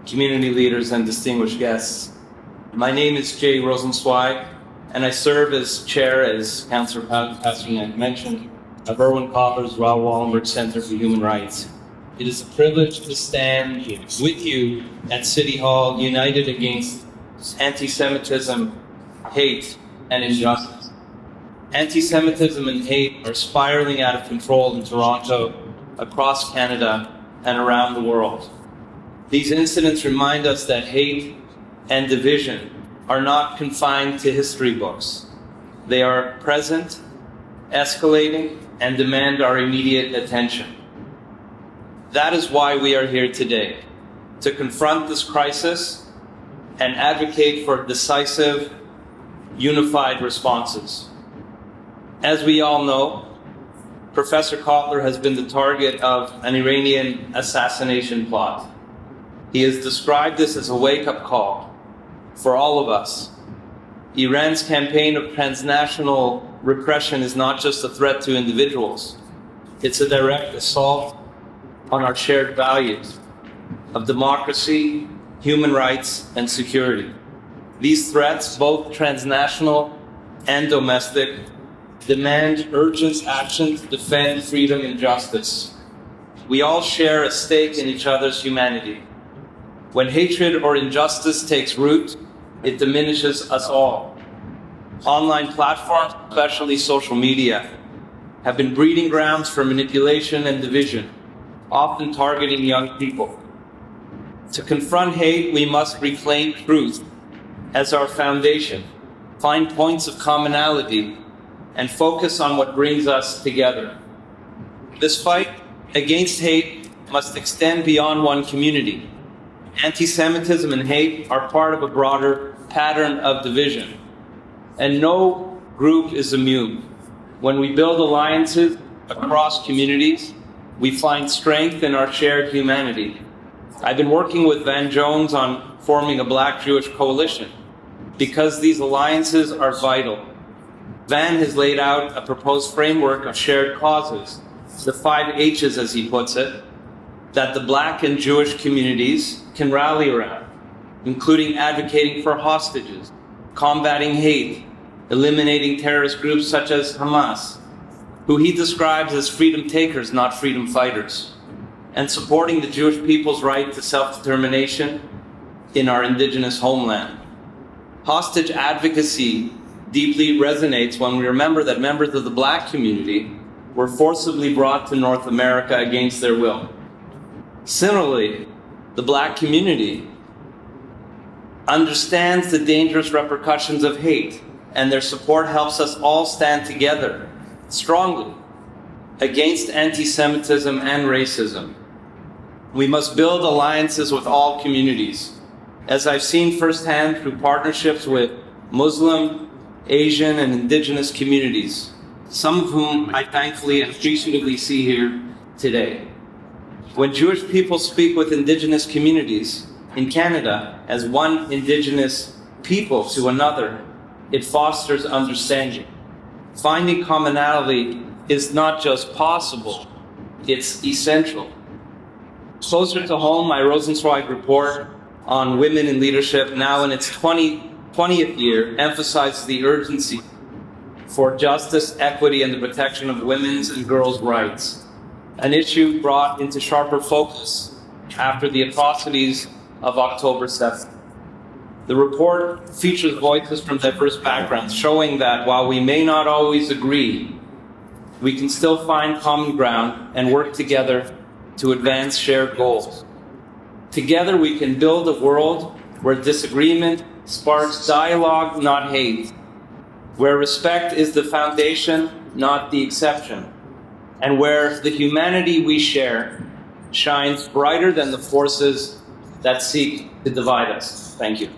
community leaders, and distinguished guests. My name is Jay Rosenzweig, and I serve as chair, as Councillor Pasternak mentioned, of Erwin Kotler's Raoul Wallenberg Center for Human Rights. It is a privilege to stand with you at City Hall, united against anti-Semitism, hate, and injustice. Anti-Semitism and hate are spiraling out of control in Toronto, across Canada, and around the world. These incidents remind us that hate and division are not confined to history books. They are present, escalating, and demand our immediate attention. That is why we are here today, to confront this crisis and advocate for decisive, unified responses. As we all know, Professor Kotler has been the target of an Iranian assassination plot. He has described this as a wake-up call for all of us. Iran's campaign of transnational repression is not just a threat to individuals. It's a direct assault on our shared values of democracy, human rights, and security. These threats, both transnational and domestic, demand urgent action to defend freedom and justice. We all share a stake in each other's humanity. When hatred or injustice takes root, it diminishes us all. Online platforms, especially social media, have been breeding grounds for manipulation and division, often targeting young people. To confront hate, we must reclaim truth as our foundation, find points of commonality, and focus on what brings us together. This fight against hate must extend beyond one community. Anti-Semitism and hate are part of a broader pattern of division, and no group is immune. When we build alliances across communities, we find strength in our shared humanity. I've been working with Van Jones on forming a Black-Jewish coalition because these alliances are vital. Van has laid out a proposed framework of shared causes, the 5 H's as he puts it, that the Black and Jewish communities can rally around, including advocating for hostages, combating hate, eliminating terrorist groups such as Hamas, who he describes as freedom takers, not freedom fighters, and supporting the Jewish people's right to self-determination in our indigenous homeland. Hostage advocacy deeply resonates when we remember that members of the Black community were forcibly brought to North America against their will. Similarly, the Black community understands the dangerous repercussions of hate, and their support helps us all stand together strongly against anti-Semitism and racism. We must build alliances with all communities, as I've seen firsthand through partnerships with Muslim, Asian, and Indigenous communities, some of whom I thankfully and appreciatively see here today. When Jewish people speak with Indigenous communities in Canada as one Indigenous people to another, it fosters understanding. Finding commonality is not just possible, it's essential. Closer to home, my Rosenzweig report on women in leadership, now in its 20th year, emphasizes the urgency for justice, equity, and the protection of women's and girls' rights, an issue brought into sharper focus after the atrocities of October 7th. The report features voices from diverse backgrounds, showing that while we may not always agree, we can still find common ground and work together to advance shared goals. Together we can build a world where disagreement sparks dialogue, not hate, where respect is the foundation, not the exception, and where the humanity we share shines brighter than the forces that seek to divide us. Thank you.